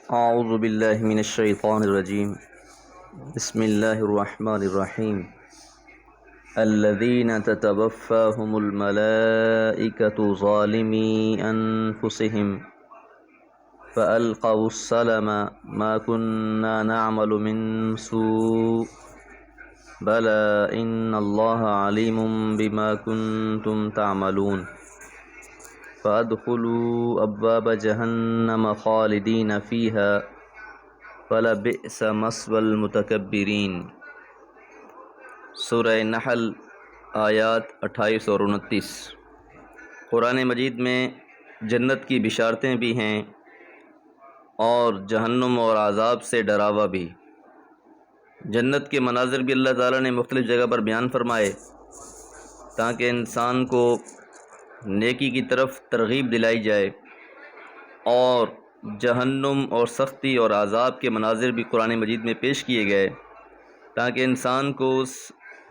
اعوذ باللہ من الشیطان الرجیم بسم اللہ الرحمن الرحیم الذین تتوفاہم الملائکۃ ظالمی انفسہم فألقوا السلم ما كنا نعمل من سوء بلى ان اللہ علیم بما کنتم تعملون فادخلوا ابواب جہنم خالدین فیہا فلبئس مثوى المتکبرین۔ سورہ نحل آیات 28 اور 29۔ قرآن مجید میں جنت کی بشارتیں بھی ہیں اور جہنم اور عذاب سے ڈراوا بھی۔ جنت کے مناظر بھی اللہ تعالیٰ نے مختلف جگہ پر بیان فرمائے تاکہ انسان کو نیکی کی طرف ترغیب دلائی جائے، اور جہنم اور سختی اور عذاب کے مناظر بھی قرآن مجید میں پیش کیے گئے تاکہ انسان کو اس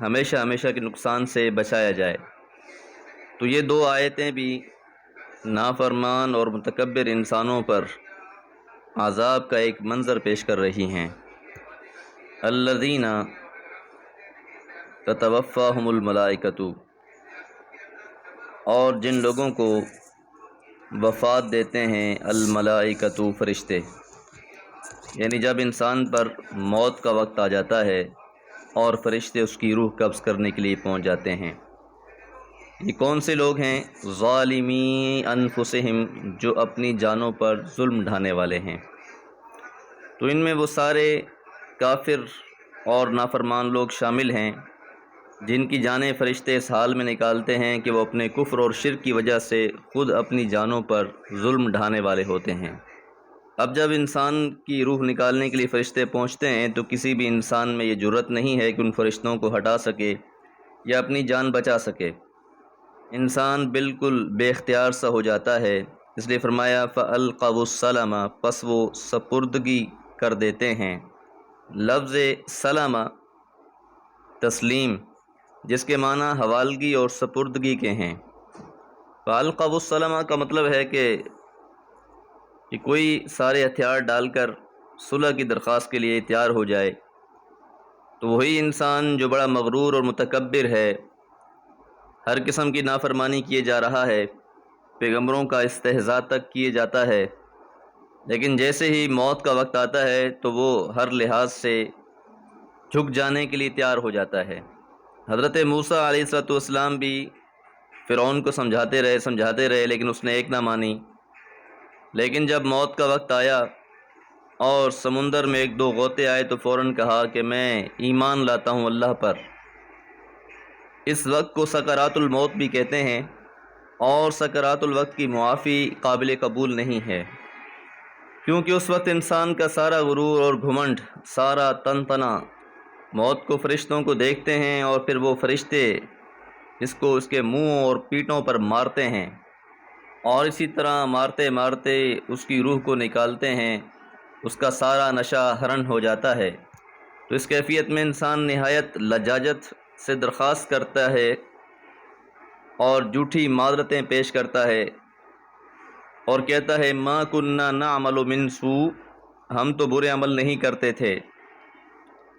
ہمیشہ ہمیشہ کے نقصان سے بچایا جائے۔ تو یہ دو آیتیں بھی نافرمان اور متکبر انسانوں پر عذاب کا ایک منظر پیش کر رہی ہیں۔ الذین تتوفاہم الملائکۃ، اور جن لوگوں کو وفات دیتے ہیں الملائکۃ، فرشتے، یعنی جب انسان پر موت کا وقت آ جاتا ہے اور فرشتے اس کی روح قبض کرنے کے لیے پہنچ جاتے ہیں۔ یہ کون سے لوگ ہیں؟ ظالمی انفسہم، جو اپنی جانوں پر ظلم ڈھانے والے ہیں۔ تو ان میں وہ سارے کافر اور نافرمان لوگ شامل ہیں جن کی جانیں فرشتے اس حال میں نکالتے ہیں کہ وہ اپنے کفر اور شرک کی وجہ سے خود اپنی جانوں پر ظلم ڈھانے والے ہوتے ہیں۔ اب جب انسان کی روح نکالنے کے لیے فرشتے پہنچتے ہیں تو کسی بھی انسان میں یہ جرأت نہیں ہے کہ ان فرشتوں کو ہٹا سکے یا اپنی جان بچا سکے۔ انسان بالکل بے اختیار سا ہو جاتا ہے، اس لیے فرمایا فَأَلْقَوُا السَّلَمَ، پس وہ سپردگی کر دیتے ہیں۔ لفظ سلم تسلیم، جس کے معنی حوالگی اور سپردگی کے ہیں۔ فَأَلْقَوُا السَّلَمَ کا مطلب ہے کہ کوئی سارے ہتھیار ڈال کر صلح کی درخواست کے لیے تیار ہو جائے، تو وہی انسان جو بڑا مغرور اور متکبر ہے، ہر قسم کی نافرمانی کیے جا رہا ہے، پیغمبروں کا استہزاء تک کیے جاتا ہے، لیکن جیسے ہی موت کا وقت آتا ہے تو وہ ہر لحاظ سے جھک جانے کے لیے تیار ہو جاتا ہے۔ حضرت موسیٰ علیہ السلام بھی فرعون کو سمجھاتے رہے لیکن اس نے ایک نہ مانی۔ لیکن جب موت کا وقت آیا اور سمندر میں ایک دو غوطے آئے تو فوراً کہا کہ میں ایمان لاتا ہوں اللہ پر۔ اس وقت کو سکرات الموت بھی کہتے ہیں، اور سکرات الوقت کی معافی قابل قبول نہیں ہے، کیونکہ اس وقت انسان کا سارا غرور اور گھمنڈ، سارا تن تنا موت کو فرشتوں کو دیکھتے ہیں، اور پھر وہ فرشتے اس کو اس کے منہ اور پیٹھوں پر مارتے ہیں، اور اسی طرح مارتے مارتے اس کی روح کو نکالتے ہیں، اس کا سارا نشہ حرن ہو جاتا ہے۔ تو اس کیفیت میں انسان نہایت لجاجت سے درخواست کرتا ہے اور جھوٹی معذرتیں پیش کرتا ہے اور کہتا ہے ما کننا نعمل من سوء، ہم تو برے عمل نہیں کرتے تھے۔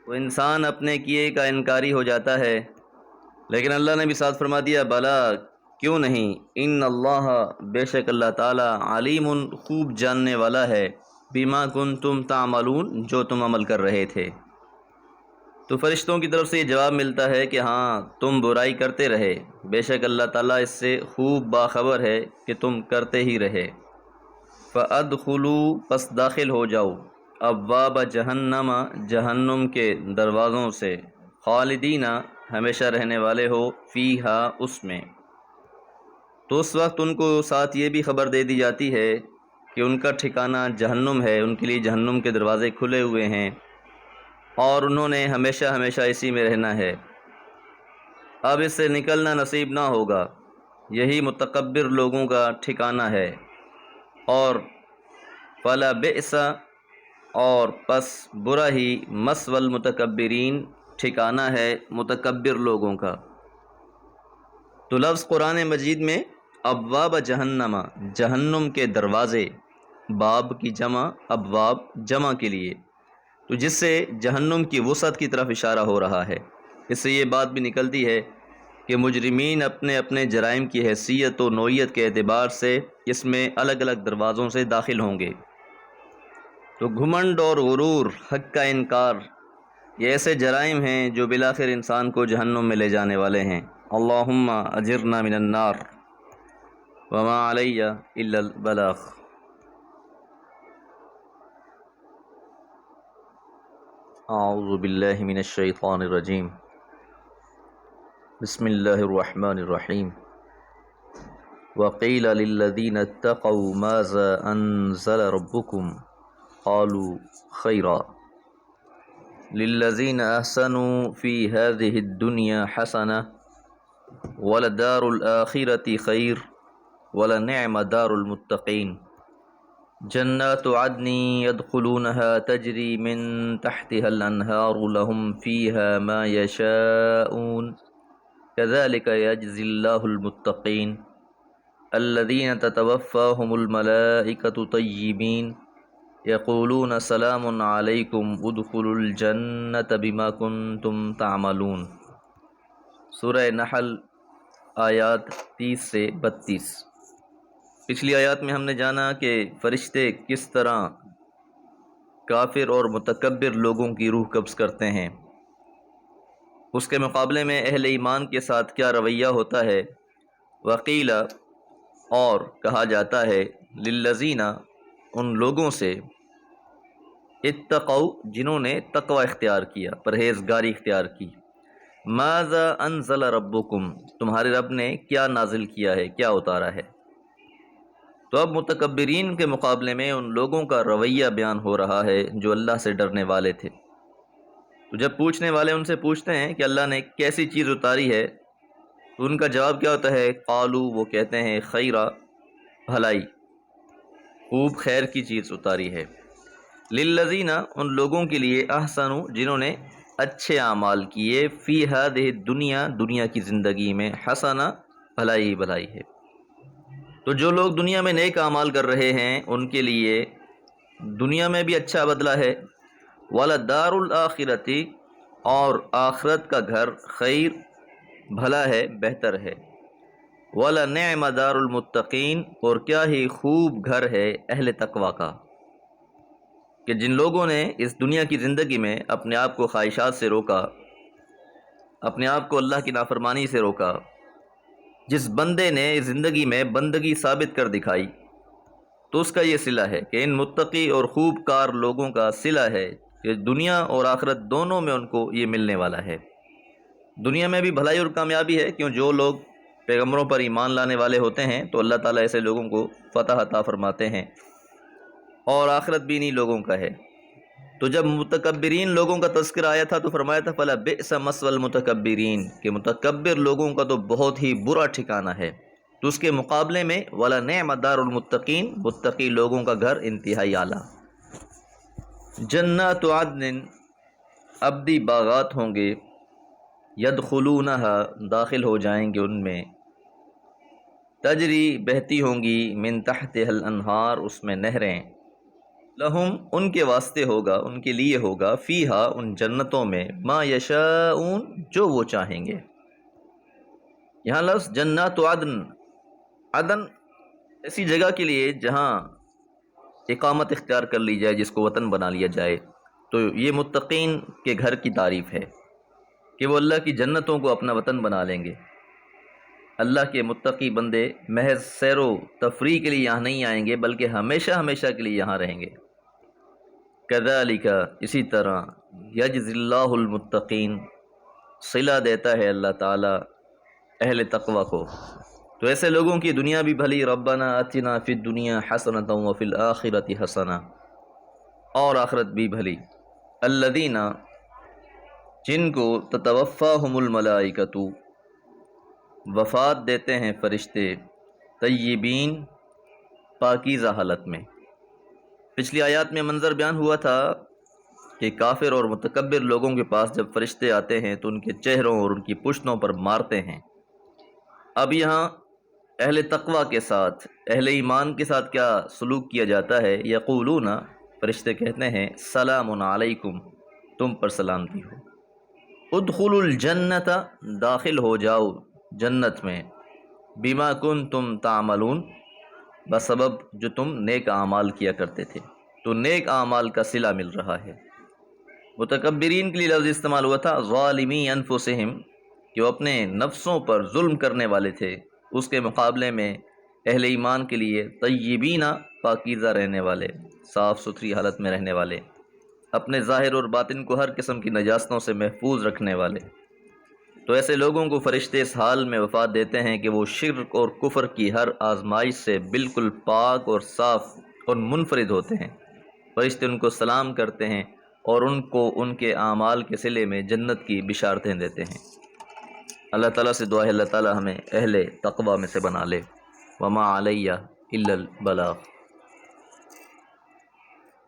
وہ انسان اپنے کیے کا انکاری ہو جاتا ہے، لیکن اللہ نے بھی ساتھ فرما دیا بلا، کیوں نہیں، ان اللہ، بے شک اللہ تعالیٰ، علیم، خوب جاننے والا ہے، بما کنتم تعملون، جو تم عمل کر رہے تھے۔ تو فرشتوں کی طرف سے یہ جواب ملتا ہے کہ ہاں تم برائی کرتے رہے، بے شک اللہ تعالیٰ اس سے خوب باخبر ہے کہ تم کرتے ہی رہے۔ فَأَدْخُلُوا، پس داخل ہو جاؤ، ابواب جہنم، جہنم کے دروازوں سے، خالدین، ہمیشہ رہنے والے ہو، فیہا، اس میں۔ تو اس وقت ان کو ساتھ یہ بھی خبر دے دی جاتی ہے کہ ان کا ٹھکانہ جہنم ہے، ان کے لیے جہنم کے دروازے کھلے ہوئے ہیں اور انہوں نے ہمیشہ ہمیشہ اسی میں رہنا ہے، اب اس سے نکلنا نصیب نہ ہوگا۔ یہی متکبر لوگوں کا ٹھکانہ ہے۔ اور فَلَبِئْسَ، اور پس برا ہی، مَثْوَى الْمُتَكَبِّرِينَ، ٹھکانہ ہے متکبر لوگوں کا۔ تو لفظ قرآن مجید میں ابواب جہنم، جہنم کے دروازے، باب کی جمع ابواب جمع کے لیے، تو جس سے جہنم کی وسعت کی طرف اشارہ ہو رہا ہے۔ اس سے یہ بات بھی نکلتی ہے کہ مجرمین اپنے اپنے جرائم کی حیثیت و نوعیت کے اعتبار سے اس میں الگ الگ دروازوں سے داخل ہوں گے۔ تو گھمنڈ اور غرور، حق کا انکار، یہ ایسے جرائم ہیں جو بالآخر انسان کو جہنم میں لے جانے والے ہیں۔ اللہم اجرنا من النار وما علی الا البلاغ۔ اعوذ باللہ من الشیطان الرجیم، بسم اللہ الرحمن الرحیم۔ وقیل للذین اتقوا ماذا انزل ربکم قالوا خیرا للذین احسنوا فی هذه الدنیا حسنہ ولدار الآخرة خیر ولنعم دار المتقین۔ جنات عدن يدخلونها تجری من تحتها الانہار لهم فیها ما یشاءون كذلك يجزي الله المتقین الذين تتوفاهم الملائكة طيبين يقولون سلام عليكم ادخلوا الجنة بما كنتم تعملون۔ سورہ نحل آیات 30 سے 32۔ پچھلی آیات میں ہم نے جانا کہ فرشتے کس طرح کافر اور متکبر لوگوں کی روح قبض کرتے ہیں، اس کے مقابلے میں اہل ایمان کے ساتھ کیا رویہ ہوتا ہے۔ وقیل، اور کہا جاتا ہے، للذین، ان لوگوں سے، اتقوا، جنہوں نے تقوی اختیار کیا، پرہیزگاری اختیار کی، ماذا انزل ربکم، تمہارے رب نے کیا نازل کیا ہے، کیا اتارا ہے۔ تو اب متکبرین کے مقابلے میں ان لوگوں کا رویہ بیان ہو رہا ہے جو اللہ سے ڈرنے والے تھے۔ تو جب پوچھنے والے ان سے پوچھتے ہیں کہ اللہ نے کیسی چیز اتاری ہے، تو ان کا جواب کیا ہوتا ہے؟ قالو، وہ کہتے ہیں، خیرا، بھلائی، خوب خیر کی چیز اتاری ہے۔ للذین، ان لوگوں کے لیے، احسنوا، جنہوں نے اچھے اعمال کیے، فی ہذہ الدنیا، دنیا کی زندگی میں، حسنہ، بھلائی بھلائی ہے۔ تو جو لوگ دنیا میں نیک اعمال کر رہے ہیں ان کے لیے دنیا میں بھی اچھا بدلہ ہے، وَلَدَارُ الْآخِرَةِ، اور آخرت کا گھر، خیر، بھلا ہے، بہتر ہے، وَلَنِعْمَ دَارُ الْمُتَّقِينَ، اور کیا ہی خوب گھر ہے اہل تقوی کا، کہ جن لوگوں نے اس دنیا کی زندگی میں اپنے آپ کو خواہشات سے روکا، اپنے آپ کو اللہ کی نافرمانی سے روکا، جس بندے نے اس زندگی میں بندگی ثابت کر دکھائی، تو اس کا یہ صلہ ہے کہ ان متقی اور خوب کار لوگوں کا صلہ ہے کہ دنیا اور آخرت دونوں میں ان کو یہ ملنے والا ہے۔ دنیا میں بھی بھلائی اور کامیابی ہے، کیوں جو لوگ پیغمبروں پر ایمان لانے والے ہوتے ہیں تو اللہ تعالیٰ ایسے لوگوں کو فتح عطا فرماتے ہیں، اور آخرت بھی انہی لوگوں کا ہے۔ تو جب متکبرین لوگوں کا تذکرہ آیا تھا تو فرمایا تھا فَلَا بِئْسَ مَثْوَى الْمُتَكَبِّرِينَ، کہ متکبر لوگوں کا تو بہت ہی برا ٹھکانہ ہے۔ تو اس کے مقابلے میں وَلَنِعْمَ دَارُ الْمُتَّقِينَ، متقی لوگوں کا گھر انتہائی اعلیٰ۔ جنات عدن، ابدی باغات ہوں گے، يدخلونها، داخل ہو جائیں گے ان میں، تجری، بہتی ہوں گی، من تحتها الانہار، اس میں نہریں، لہم، ان کے واسطے ہوگا، ان کے لیے ہوگا، فیہا، ان جنتوں میں، ما یشاءون، جو وہ چاہیں گے۔ یہاں لفظ جنات عدن، عدن ایسی جگہ کے لیے جہاں اقامت اختیار کر لی جائے، جس کو وطن بنا لیا جائے، تو یہ متقین کے گھر کی تعریف ہے کہ وہ اللہ کی جنتوں کو اپنا وطن بنا لیں گے۔ اللہ کے متقی بندے محض سیر و تفریح کے لیے یہاں نہیں آئیں گے، بلکہ ہمیشہ ہمیشہ کے لیے یہاں رہیں گے۔ کذالک، اسی طرح، یجزی اللہ المتقین، صلہ دیتا ہے اللہ تعالیٰ اہل تقوی کو۔ تو ایسے لوگوں کی دنیا بھی بھلی، ربنا آتنا فی الدنیا حسنۃ وفی الآخرۃ حسنہ، اور آخرت بھی بھلی۔ الذین، جن کو تتوفاہم الملائکۃ، وفات دیتے ہیں فرشتے، طیبین، پاکیزہ حالت میں۔ پچھلی آیات میں منظر بیان ہوا تھا کہ کافر اور متکبر لوگوں کے پاس جب فرشتے آتے ہیں تو ان کے چہروں اور ان کی پشتوں پر مارتے ہیں۔ اب یہاں اہل تقوی کے ساتھ، اہل ایمان کے ساتھ کیا سلوک کیا جاتا ہے؟ یقولون، فرشتے کہتے ہیں، سلام علیکم، تم پر سلامتی ہو، ادخلوا الجنت، داخل ہو جاؤ جنت میں، بما کنتم تعملون، بسبب جو تم نیک اعمال کیا کرتے تھے۔ تو نیک اعمال کا صلہ مل رہا ہے۔ متکبرین کے لیے لفظ استعمال ہوا تھا ظالمی انفسہم، کہ وہ اپنے نفسوں پر ظلم کرنے والے تھے، اس کے مقابلے میں اہل ایمان کے لیے طیبین، پاکیزہ رہنے والے، صاف ستھری حالت میں رہنے والے، اپنے ظاہر اور باطن کو ہر قسم کی نجاستوں سے محفوظ رکھنے والے۔ تو ایسے لوگوں کو فرشتے اس حال میں وفات دیتے ہیں کہ وہ شرک اور کفر کی ہر آزمائش سے بالکل پاک اور صاف اور منفرد ہوتے ہیں۔ فرشتے ان کو سلام کرتے ہیں اور ان کو ان کے اعمال کے صلے میں جنت کی بشارتیں دیتے ہیں۔ اللہ تعالیٰ سے دعا ہے اللہ تعالیٰ ہمیں اہل تقوی میں سے بنا لے۔ وما علیہ الا البلاغ۔